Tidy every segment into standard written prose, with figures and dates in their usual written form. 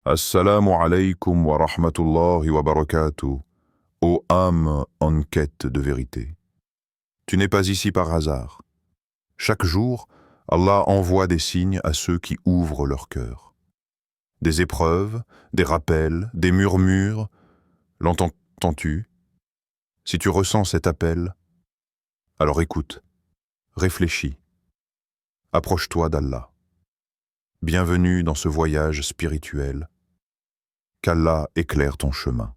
Assalamu alaikum wa rahmatullahi wa barakatuh, ô âme en quête de vérité. Tu n'es pas ici par hasard. Chaque jour, Allah envoie des signes à ceux qui ouvrent leur cœur. Des épreuves, des rappels, des murmures. L'entends-tu? Si tu ressens cet appel, alors écoute, réfléchis, approche-toi d'Allah. Bienvenue dans ce voyage spirituel. Qu'Allah éclaire ton chemin.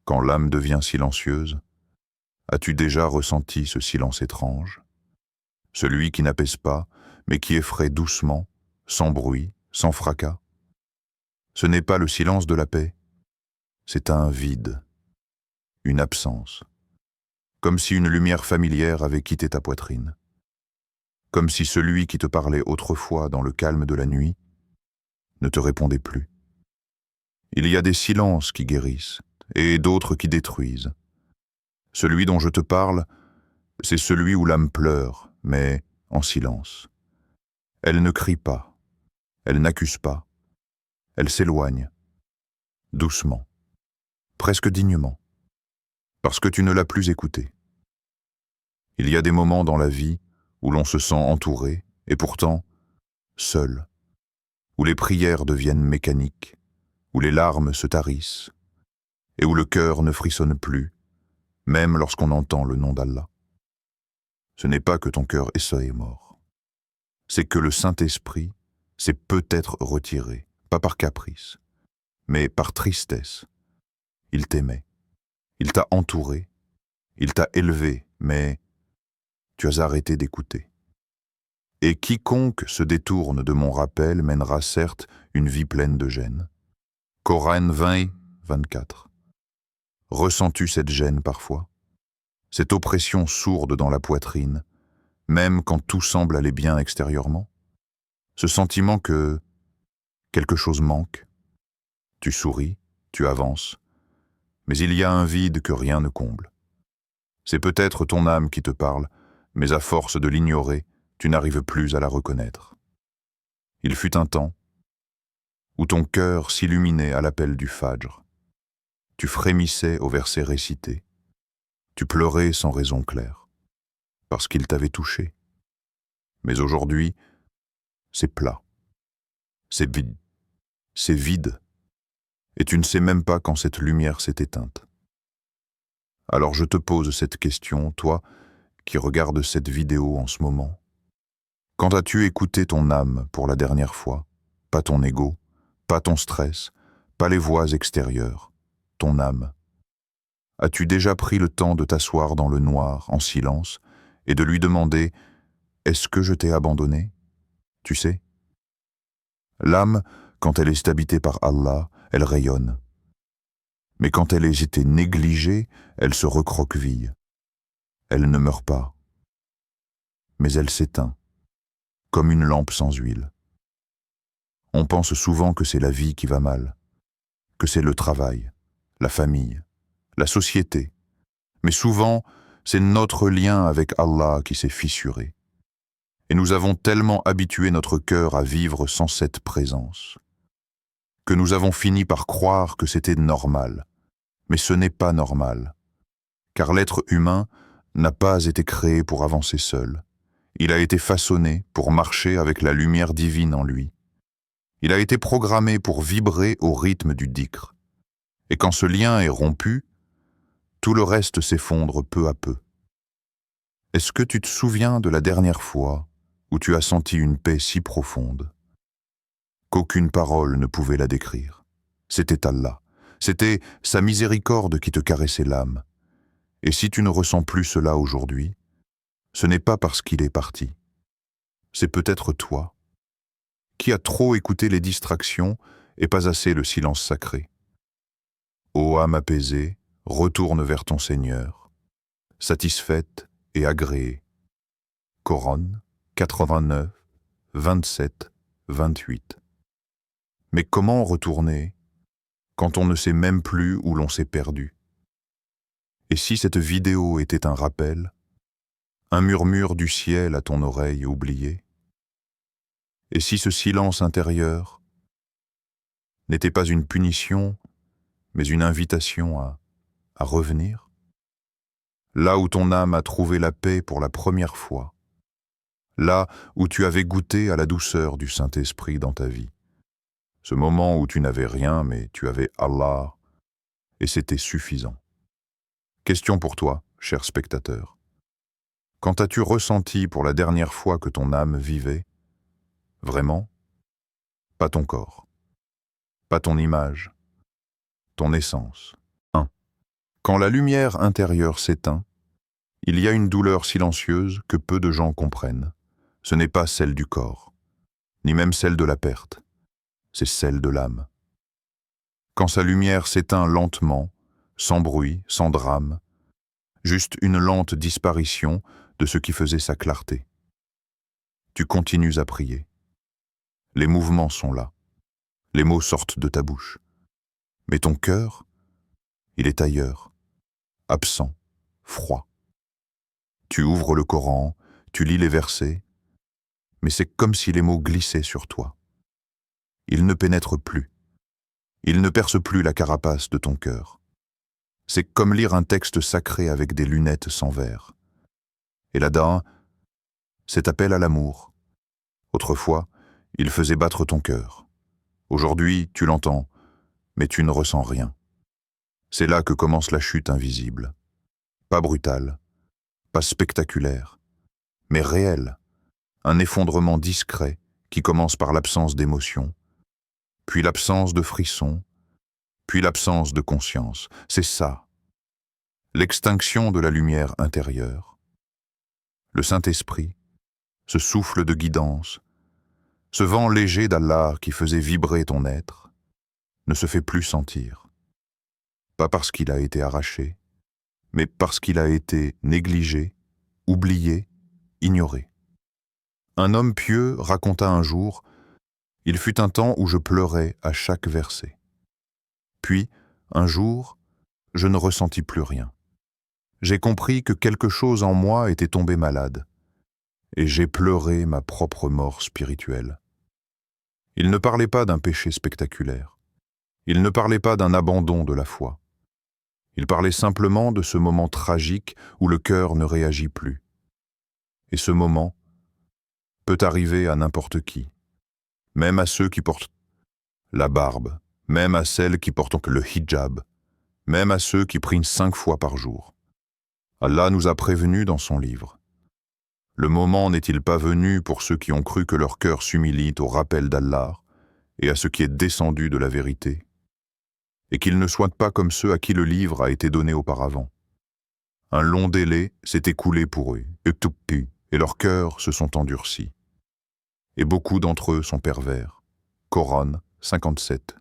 Quand l'âme devient silencieuse, as-tu déjà ressenti ce silence étrange? Celui qui n'apaise pas, mais qui effraie doucement, sans bruit, sans fracas. Ce n'est pas le silence de la paix, c'est un vide, une absence, comme si une lumière familière avait quitté ta poitrine, comme si celui qui te parlait autrefois dans le calme de la nuit ne te répondait plus. Il y a des silences qui guérissent et d'autres qui détruisent. Celui dont je te parle, c'est celui où l'âme pleure, mais en silence. Elle ne crie pas, elle n'accuse pas, elle s'éloigne, doucement, presque dignement, parce que tu ne l'as plus écoutée. Il y a des moments dans la vie où l'on se sent entouré, et pourtant seul, où les prières deviennent mécaniques, où les larmes se tarissent, et où le cœur ne frissonne plus, même lorsqu'on entend le nom d'Allah. Ce n'est pas que ton cœur est mort, c'est que le Saint-Esprit s'est peut-être retiré, pas par caprice, mais par tristesse. Il t'aimait, il t'a entouré, il t'a élevé, mais tu as arrêté d'écouter. Et quiconque se détourne de mon rappel mènera certes une vie pleine de gêne. Coran 20, 24. Ressens-tu cette gêne parfois? Cette oppression sourde dans la poitrine, même quand tout semble aller bien extérieurement? Ce sentiment que quelque chose manque? Tu souris, tu avances, mais il y a un vide que rien ne comble. C'est peut-être ton âme qui te parle, mais à force de l'ignorer, tu n'arrives plus à la reconnaître. Il fut un temps où ton cœur s'illuminait à l'appel du Fajr. Tu frémissais au verset récité. Tu pleurais sans raison claire, parce qu'il t'avait touché. Mais aujourd'hui, c'est plat, c'est vide, et tu ne sais même pas quand cette lumière s'est éteinte. Alors je te pose cette question, toi qui regardes cette vidéo en ce moment. Quand as-tu écouté ton âme pour la dernière fois? Pas ton ego, pas ton stress, pas les voix extérieures, ton âme. As-tu déjà pris le temps de t'asseoir dans le noir, en silence, et de lui demander « Est-ce que je t'ai abandonné ?» Tu sais, l'âme, quand elle est habitée par Allah, elle rayonne. Mais quand elle a été négligée, elle se recroqueville. Elle ne meurt pas, mais elle s'éteint, comme une lampe sans huile. On pense souvent que c'est la vie qui va mal, que c'est le travail, la famille, la société. Mais souvent, c'est notre lien avec Allah qui s'est fissuré. Et nous avons tellement habitué notre cœur à vivre sans cette présence, que nous avons fini par croire que c'était normal. Mais ce n'est pas normal, car l'être humain n'a pas été créé pour avancer seul. Il a été façonné pour marcher avec la lumière divine en lui. Il a été programmé pour vibrer au rythme du dhikr. Et quand ce lien est rompu, tout le reste s'effondre peu à peu. Est-ce que tu te souviens de la dernière fois où tu as senti une paix si profonde qu'aucune parole ne pouvait la décrire? C'était Allah. C'était sa miséricorde qui te caressait l'âme. Et si tu ne ressens plus cela aujourd'hui, ce n'est pas parce qu'il est parti. C'est peut-être toi, qui as trop écouté les distractions et pas assez le silence sacré. Ô âme apaisée, retourne vers ton Seigneur, satisfaite et agréée. Coran 89, 27, 28. Mais comment retourner quand on ne sait même plus où l'on s'est perdu? Et si cette vidéo était un rappel, un murmure du ciel à ton oreille oubliée? Et si ce silence intérieur n'était pas une punition, mais une invitation à revenir? Là où ton âme a trouvé la paix pour la première fois, là où tu avais goûté à la douceur du Saint-Esprit dans ta vie, ce moment où tu n'avais rien, mais tu avais Allah, et c'était suffisant. Question pour toi, cher spectateur. Quand as-tu ressenti pour la dernière fois que ton âme vivait? Vraiment? Pas ton corps, pas ton image, ton essence. 1. Quand la lumière intérieure s'éteint, il y a une douleur silencieuse que peu de gens comprennent. Ce n'est pas celle du corps, ni même celle de la perte, c'est celle de l'âme. Quand sa lumière s'éteint lentement, sans bruit, sans drame, juste une lente disparition de ce qui faisait sa clarté. Tu continues à prier. Les mouvements sont là. Les mots sortent de ta bouche. Mais ton cœur, il est ailleurs, absent, froid. Tu ouvres le Coran, tu lis les versets, mais c'est comme si les mots glissaient sur toi. Ils ne pénètrent plus. Ils ne percent plus la carapace de ton cœur. C'est comme lire un texte sacré avec des lunettes sans verre. Et là-dedans, cet appel à l'amour. Autrefois, il faisait battre ton cœur. Aujourd'hui, tu l'entends, mais tu ne ressens rien. C'est là que commence la chute invisible. Pas brutale, pas spectaculaire, mais réelle. Un effondrement discret qui commence par l'absence d'émotion, puis l'absence de frisson, puis l'absence de conscience. C'est ça. L'extinction de la lumière intérieure. Le Saint-Esprit, ce souffle de guidance, ce vent léger d'Allah qui faisait vibrer ton être, ne se fait plus sentir. Pas parce qu'il a été arraché, mais parce qu'il a été négligé, oublié, ignoré. Un homme pieux raconta un jour « Il fut un temps où je pleurais à chaque verset. Puis, un jour, je ne ressentis plus rien. J'ai compris que quelque chose en moi était tombé malade, et j'ai pleuré ma propre mort spirituelle. » Il ne parlait pas d'un péché spectaculaire. Il ne parlait pas d'un abandon de la foi. Il parlait simplement de ce moment tragique où le cœur ne réagit plus. Et ce moment peut arriver à n'importe qui, même à ceux qui portent la barbe, même à celles qui portent le hijab, même à ceux qui prient 5 fois par jour. Allah nous a prévenus dans son livre. Le moment n'est-il pas venu pour ceux qui ont cru que leur cœur s'humilie au rappel d'Allah et à ce qui est descendu de la vérité, et qu'ils ne soient pas comme ceux à qui le livre a été donné auparavant. Un long délai s'est écoulé pour eux, et leurs cœurs se sont endurcis. Et beaucoup d'entre eux sont pervers. Coran 57.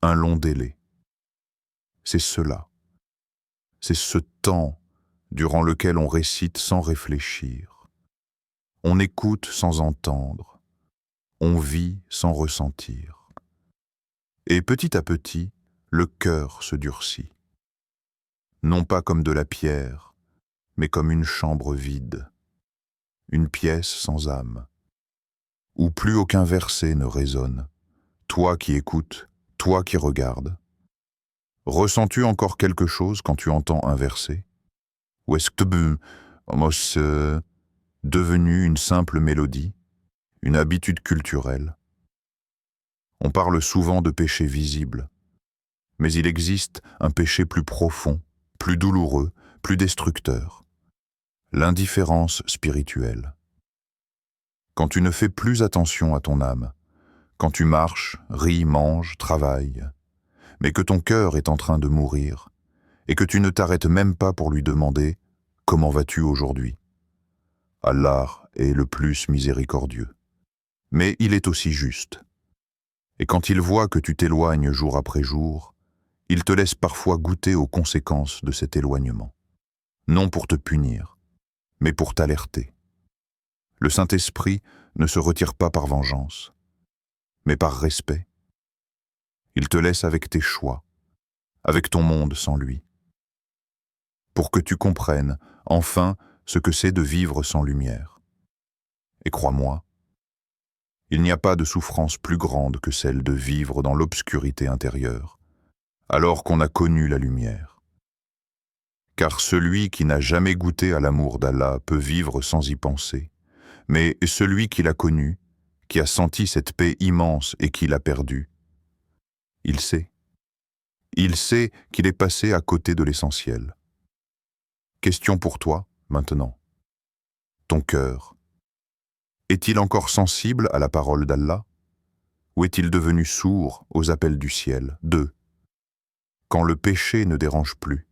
Un long délai. C'est cela. C'est ce temps durant lequel on récite sans réfléchir. On écoute sans entendre. On vit sans ressentir. Et petit à petit, le cœur se durcit. Non pas comme de la pierre, mais comme une chambre vide, une pièce sans âme, où plus aucun verset ne résonne. Toi qui écoutes, toi qui regardes, ressens-tu encore quelque chose quand tu entends un verset? Ou est-ce que c'est devenu une simple mélodie, une habitude culturelle? On parle souvent de péché visible, mais il existe un péché plus profond, plus douloureux, plus destructeur. L'indifférence spirituelle. Quand tu ne fais plus attention à ton âme, quand tu marches, ris, manges, travailles, mais que ton cœur est en train de mourir, et que tu ne t'arrêtes même pas pour lui demander « Comment vas-tu aujourd'hui ?» Allah est le plus miséricordieux. Mais il est aussi juste. Et quand il voit que tu t'éloignes jour après jour, il te laisse parfois goûter aux conséquences de cet éloignement. Non pour te punir, mais pour t'alerter. Le Saint-Esprit ne se retire pas par vengeance, mais par respect. Il te laisse avec tes choix, avec ton monde sans lui. Pour que tu comprennes, enfin, ce que c'est de vivre sans lumière. Et crois-moi, Il n'y a pas de souffrance plus grande que celle de vivre dans l'obscurité intérieure, alors qu'on a connu la lumière. Car celui qui n'a jamais goûté à l'amour d'Allah peut vivre sans y penser, mais celui qui l'a connu, qui a senti cette paix immense et qui l'a perdue, il sait. Il sait qu'il est passé à côté de l'essentiel. Question pour toi, maintenant. Ton cœur, est-il encore sensible à la parole d'Allah? Ou est-il devenu sourd aux appels du ciel? 2. Quand le péché ne dérange plus,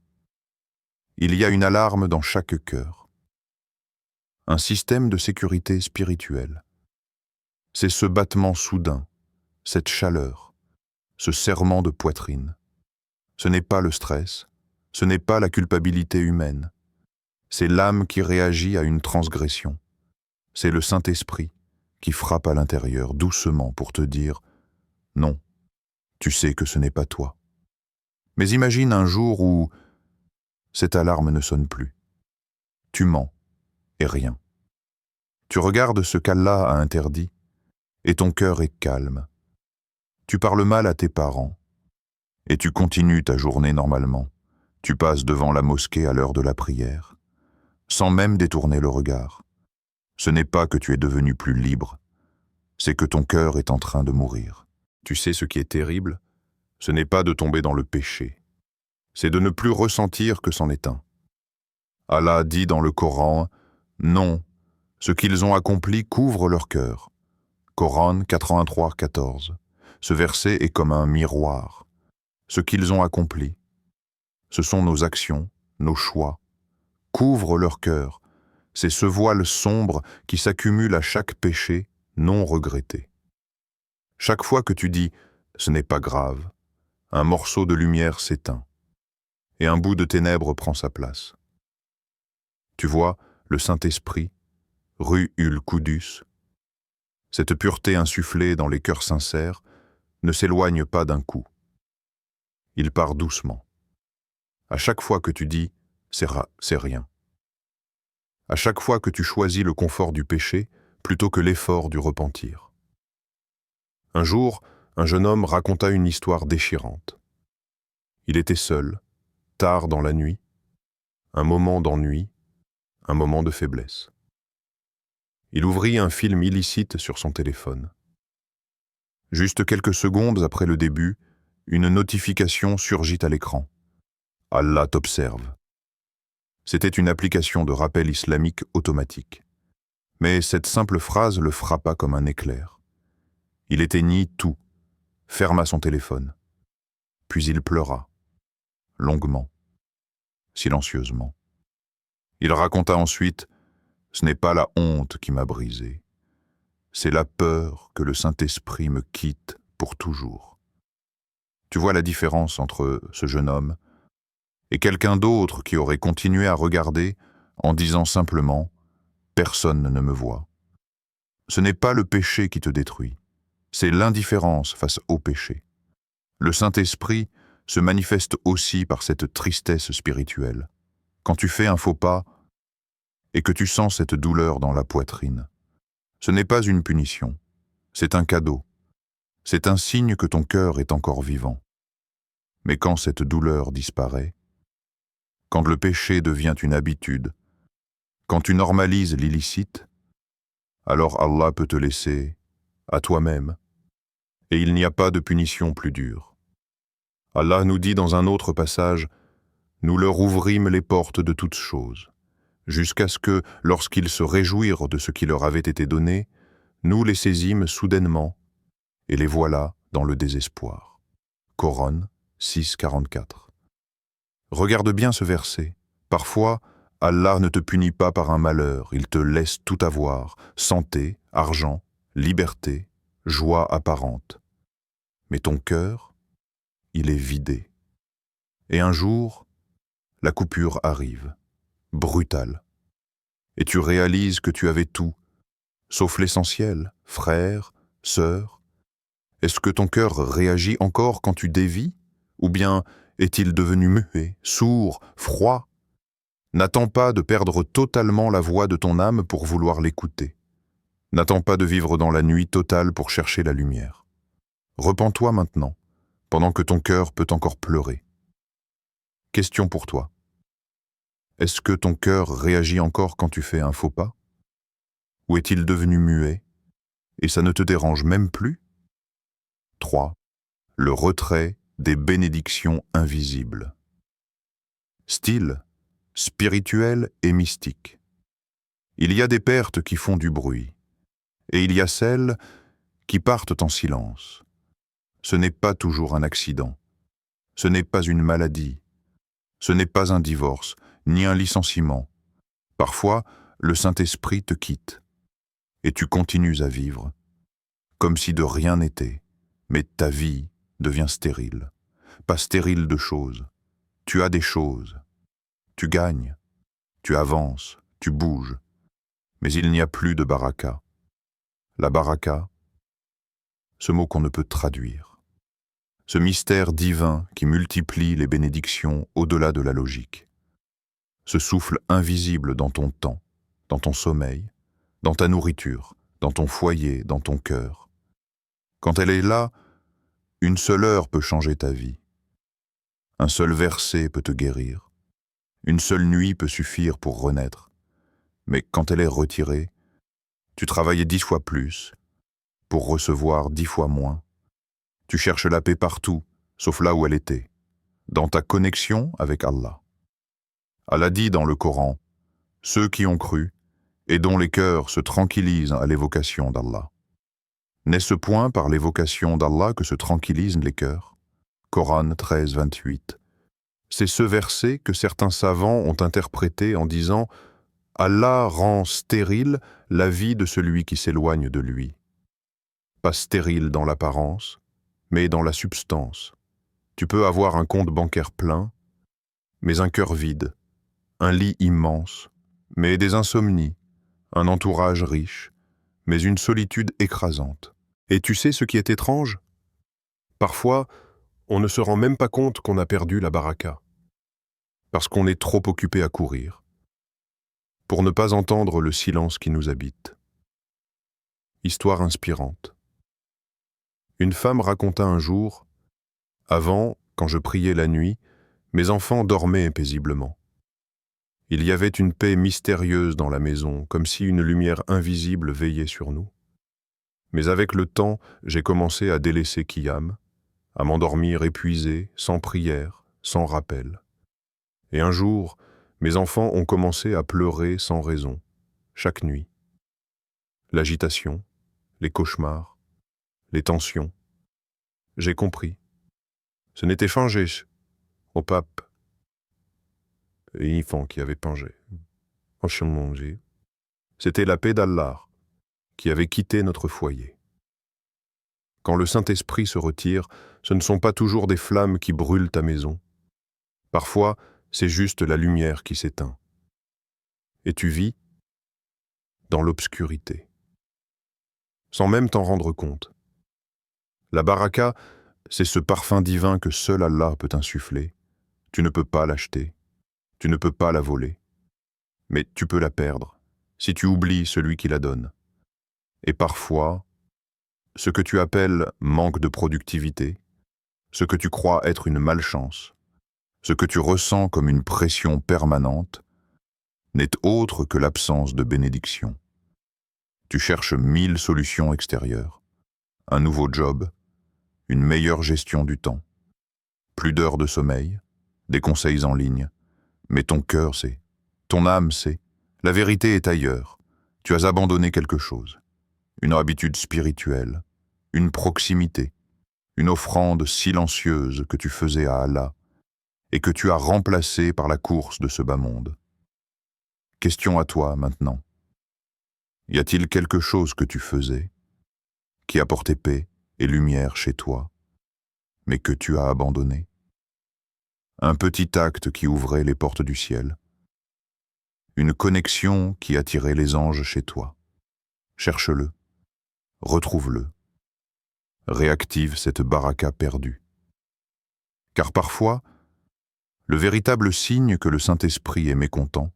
il y a une alarme dans chaque cœur. Un système de sécurité spirituelle. C'est ce battement soudain, cette chaleur, ce serrement de poitrine. Ce n'est pas le stress, ce n'est pas la culpabilité humaine. C'est l'âme qui réagit à une transgression. C'est le Saint-Esprit qui frappe à l'intérieur doucement pour te dire « Non, tu sais que ce n'est pas toi ». Mais imagine un jour où cette alarme ne sonne plus. Tu mens et rien. Tu regardes ce qu'Allah a interdit et ton cœur est calme. Tu parles mal à tes parents et tu continues ta journée normalement. Tu passes devant la mosquée à l'heure de la prière, sans même détourner le regard. Ce n'est pas que tu es devenu plus libre, c'est que ton cœur est en train de mourir. Tu sais ce qui est terrible? Ce n'est pas de tomber dans le péché, c'est de ne plus ressentir que c'en est un. Allah dit dans le Coran, « Non, ce qu'ils ont accompli couvre leur cœur. » Coran 83, 14. Ce verset est comme un miroir. Ce qu'ils ont accompli, ce sont nos actions, nos choix, couvrent leur cœur. C'est ce voile sombre qui s'accumule à chaque péché non regretté. Chaque fois que tu dis « ce n'est pas grave », un morceau de lumière s'éteint et un bout de ténèbres prend sa place. Tu vois, le Saint-Esprit, Ruh ul Qudus, cette pureté insufflée dans les cœurs sincères, ne s'éloigne pas d'un coup. Il part doucement. À chaque fois que tu dis « c'est rien », à chaque fois que tu choisis le confort du péché plutôt que l'effort du repentir. Un jour, un jeune homme raconta une histoire déchirante. Il était seul, tard dans la nuit, un moment d'ennui, un moment de faiblesse. Il ouvrit un film illicite sur son téléphone. Juste quelques secondes après le début, une notification surgit à l'écran. « Allah t'observe ». C'était une application de rappel islamique automatique. Mais cette simple phrase le frappa comme un éclair. Il éteignit tout, ferma son téléphone. Puis il pleura, longuement, silencieusement. Il raconta ensuite « Ce n'est pas la honte qui m'a brisé, c'est la peur que le Saint-Esprit me quitte pour toujours. » Tu vois la différence entre ce jeune homme et quelqu'un d'autre qui aurait continué à regarder en disant simplement « Personne ne me voit ». Ce n'est pas le péché qui te détruit, c'est l'indifférence face au péché. Le Saint-Esprit se manifeste aussi par cette tristesse spirituelle. Quand tu fais un faux pas et que tu sens cette douleur dans la poitrine, ce n'est pas une punition, c'est un cadeau. C'est un signe que ton cœur est encore vivant. Mais quand cette douleur disparaît, quand le péché devient une habitude, quand tu normalises l'illicite, alors Allah peut te laisser à toi-même, et il n'y a pas de punition plus dure. Allah nous dit dans un autre passage, « Nous leur ouvrîmes les portes de toutes choses, jusqu'à ce que, lorsqu'ils se réjouirent de ce qui leur avait été donné, nous les saisîmes soudainement, et les voilà dans le désespoir. » Coran 6, 44. Regarde bien ce verset. Parfois, Allah ne te punit pas par un malheur, il te laisse tout avoir, santé, argent, liberté, joie apparente. Mais ton cœur, il est vidé. Et un jour, la coupure arrive, brutale. Et tu réalises que tu avais tout, sauf l'essentiel, frère, sœur. Est-ce que ton cœur réagit encore quand tu dévis? Ou bien est-il devenu muet, sourd, froid? N'attends pas de perdre totalement la voix de ton âme pour vouloir l'écouter. N'attends pas de vivre dans la nuit totale pour chercher la lumière. Repens-toi maintenant, pendant que ton cœur peut encore pleurer. Question pour toi. Est-ce que ton cœur réagit encore quand tu fais un faux pas? Ou est-il devenu muet, et ça ne te dérange même plus? 3. Le retrait des bénédictions invisibles. Style, spirituel et mystique. Il y a des pertes qui font du bruit, et il y a celles qui partent en silence. Ce n'est pas toujours un accident, ce n'est pas une maladie, ce n'est pas un divorce, ni un licenciement. Parfois, le Saint-Esprit te quitte, et tu continues à vivre, comme si de rien n'était, mais ta vie devient stérile. Pas stérile de choses. Tu as des choses. Tu gagnes. Tu avances. Tu bouges. Mais il n'y a plus de baraka. La baraka, ce mot qu'on ne peut traduire. Ce mystère divin qui multiplie les bénédictions au-delà de la logique. Ce souffle invisible dans ton temps, dans ton sommeil, dans ta nourriture, dans ton foyer, dans ton cœur. Quand elle est là, une seule heure peut changer ta vie. Un seul verset peut te guérir. Une seule nuit peut suffire pour renaître. Mais quand elle est retirée, tu travailles 10 fois plus pour recevoir 10 fois moins. Tu cherches la paix partout, sauf là où elle était, dans ta connexion avec Allah. Allah dit dans le Coran, « Ceux qui ont cru et dont les cœurs se tranquillisent à l'évocation d'Allah. » N'est-ce point par l'évocation d'Allah que se tranquillisent les cœurs? Coran 13, 28. C'est ce verset que certains savants ont interprété en disant « Allah rend stérile la vie de celui qui s'éloigne de lui. » Pas stérile dans l'apparence, mais dans la substance. Tu peux avoir un compte bancaire plein, mais un cœur vide, un lit immense, mais des insomnies, un entourage riche, mais une solitude écrasante. Et tu sais ce qui est étrange? Parfois, on ne se rend même pas compte qu'on a perdu la baraka, parce qu'on est trop occupé à courir, pour ne pas entendre le silence qui nous habite. Histoire inspirante. Une femme raconta un jour, « Avant, quand je priais la nuit, mes enfants dormaient paisiblement. Il y avait une paix mystérieuse dans la maison, comme si une lumière invisible veillait sur nous. Mais avec le temps, j'ai commencé à délaisser Qiyam, à m'endormir épuisé, sans prière, sans rappel. Et un jour, mes enfants ont commencé à pleurer sans raison, chaque nuit. L'agitation, les cauchemars, les tensions. J'ai compris. Ce n'était changé au pape. Et enfant qui avait pangé. C'était la paix d'Allah qui avait quitté notre foyer. Quand le Saint-Esprit se retire, ce ne sont pas toujours des flammes qui brûlent ta maison. Parfois, c'est juste la lumière qui s'éteint. Et tu vis dans l'obscurité, sans même t'en rendre compte. La baraka, c'est ce parfum divin que seul Allah peut insuffler. Tu ne peux pas l'acheter, tu ne peux pas la voler, mais tu peux la perdre si tu oublies celui qui la donne. Et parfois, ce que tu appelles manque de productivité, ce que tu crois être une malchance, ce que tu ressens comme une pression permanente, n'est autre que l'absence de bénédiction. Tu cherches 1000 solutions extérieures, un nouveau job, une meilleure gestion du temps, plus d'heures de sommeil, des conseils en ligne, mais ton cœur sait, ton âme sait, la vérité est ailleurs, tu as abandonné quelque chose, une habitude spirituelle, une proximité, une offrande silencieuse que tu faisais à Allah et que tu as remplacée par la course de ce bas monde. Question à toi maintenant. Y a-t-il quelque chose que tu faisais, qui apportait paix et lumière chez toi, mais que tu as abandonné? Un petit acte qui ouvrait les portes du ciel, une connexion qui attirait les anges chez toi. Cherche-le, retrouve-le, réactive cette baraka perdue. Car parfois, le véritable signe que le Saint-Esprit est mécontent,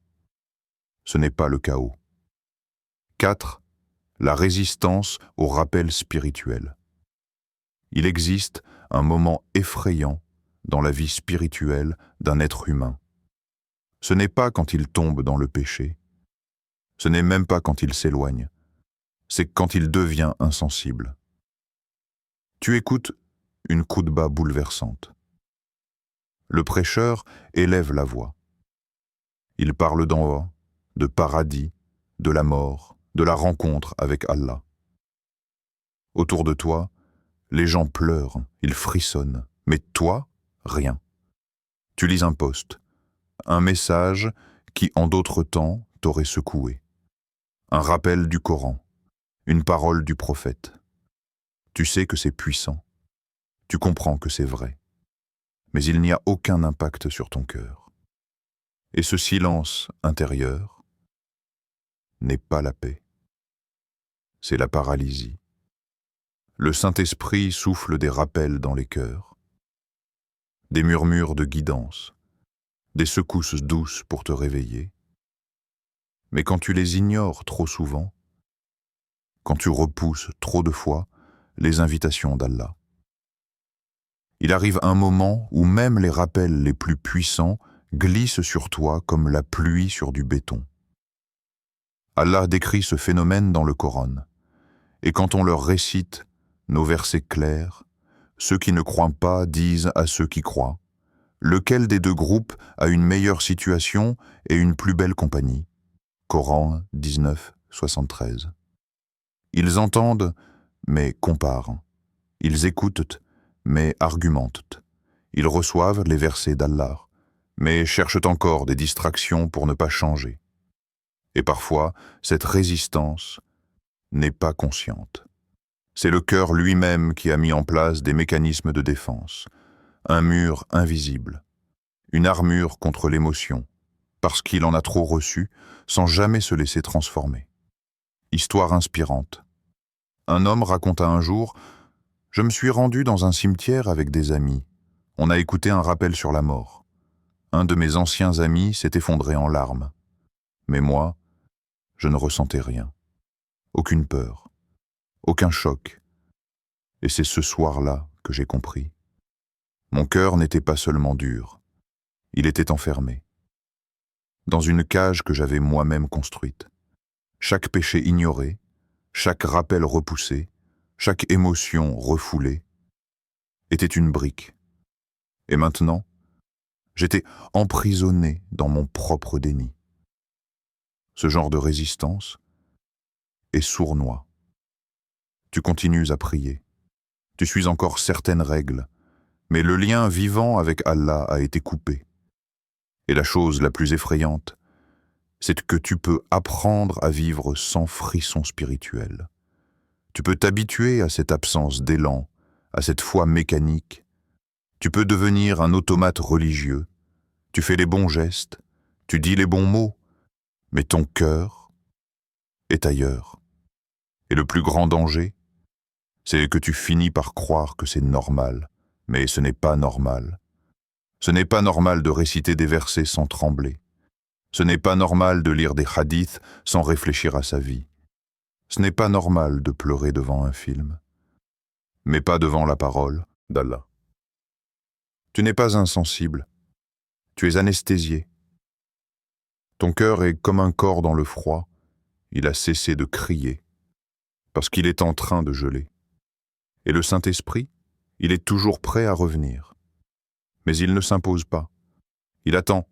ce n'est pas le chaos. 4. la résistance au rappel spirituel. Il existe un moment effrayant dans la vie spirituelle d'un être humain. Ce n'est pas quand il tombe dans le péché, ce n'est même pas quand il s'éloigne, c'est quand il devient insensible. Tu écoutes une khoutba bouleversante. Le prêcheur élève la voix. Il parle d'en haut, de paradis, de la mort, de la rencontre avec Allah. Autour de toi, les gens pleurent, ils frissonnent, mais toi, rien. Tu lis un post, un message qui, en d'autres temps, t'aurait secoué. Un rappel du Coran, une parole du prophète. Tu sais que c'est puissant, tu comprends que c'est vrai, mais il n'y a aucun impact sur ton cœur. Et ce silence intérieur n'est pas la paix, c'est la paralysie. Le Saint-Esprit souffle des rappels dans les cœurs, des murmures de guidance, des secousses douces pour te réveiller. Mais quand tu les ignores trop souvent, quand tu repousses trop de fois les invitations d'Allah, il arrive un moment où même les rappels les plus puissants glissent sur toi comme la pluie sur du béton. Allah décrit ce phénomène dans le Coran, et quand on leur récite nos versets clairs, ceux qui ne croient pas disent à ceux qui croient, lequel des deux groupes a une meilleure situation et une plus belle compagnie? Coran 19, 73. Ils entendent, mais comparent. Ils écoutent, mais argumentent. Ils reçoivent les versets d'Allah, mais cherchent encore des distractions pour ne pas changer. Et parfois, cette résistance n'est pas consciente. C'est le cœur lui-même qui a mis en place des mécanismes de défense, un mur invisible, une armure contre l'émotion, parce qu'il en a trop reçu, sans jamais se laisser transformer. Histoire inspirante. Un homme raconta un jour « Je me suis rendu dans un cimetière avec des amis. On a écouté un rappel sur la mort. Un de mes anciens amis s'est effondré en larmes. Mais moi, je ne ressentais rien. Aucune peur, aucun choc. Et c'est ce soir-là que j'ai compris. Mon cœur n'était pas seulement dur, il était enfermé. Dans une cage que j'avais moi-même construite. Chaque péché ignoré, chaque rappel repoussé, chaque émotion refoulée, était une brique. Et maintenant, j'étais emprisonné dans mon propre déni. Ce genre de résistance est sournois. Tu continues à prier. Tu suis encore certaines règles, mais le lien vivant avec Allah a été coupé. Et la chose la plus effrayante, c'est que tu peux apprendre à vivre sans frisson spirituel. Tu peux t'habituer à cette absence d'élan, à cette foi mécanique. Tu peux devenir un automate religieux. Tu fais les bons gestes, tu dis les bons mots, mais ton cœur est ailleurs. Et le plus grand danger, c'est que tu finis par croire que c'est normal, mais ce n'est pas normal. Ce n'est pas normal de réciter des versets sans trembler. Ce n'est pas normal de lire des hadiths sans réfléchir à sa vie. Ce n'est pas normal de pleurer devant un film, mais pas devant la parole d'Allah. Tu n'es pas insensible, tu es anesthésié. Ton cœur est comme un corps dans le froid, il a cessé de crier, parce qu'il est en train de geler. Et le Saint-Esprit, il est toujours prêt à revenir. Mais il ne s'impose pas, il attend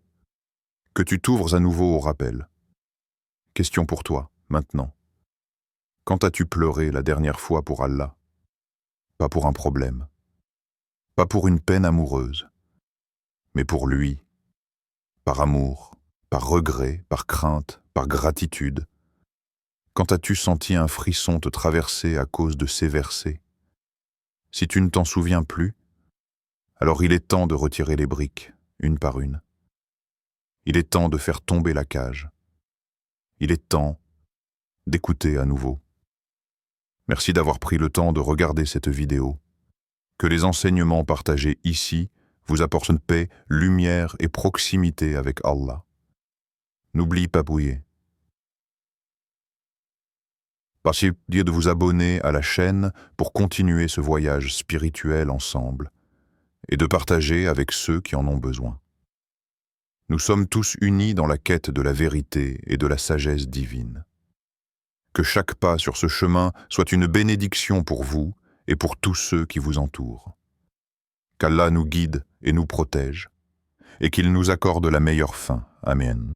que tu t'ouvres à nouveau au rappel. Question pour toi, maintenant. Quand as-tu pleuré la dernière fois pour Allah? Pas pour un problème, pas pour une peine amoureuse, mais pour lui, par amour, par regret, par crainte, par gratitude. Quand as-tu senti un frisson te traverser à cause de ces versets? Si tu ne t'en souviens plus, alors il est temps de retirer les briques, une par une. Il est temps de faire tomber la cage. Il est temps d'écouter à nouveau. Merci d'avoir pris le temps de regarder cette vidéo. Que les enseignements partagés ici vous apportent paix, lumière et proximité avec Allah. N'oublie pas prier. Passez de vous abonner à la chaîne pour continuer ce voyage spirituel ensemble et de partager avec ceux qui en ont besoin. Nous sommes tous unis dans la quête de la vérité et de la sagesse divine. Que chaque pas sur ce chemin soit une bénédiction pour vous et pour tous ceux qui vous entourent. Qu'Allah nous guide et nous protège, et qu'il nous accorde la meilleure fin. Amen.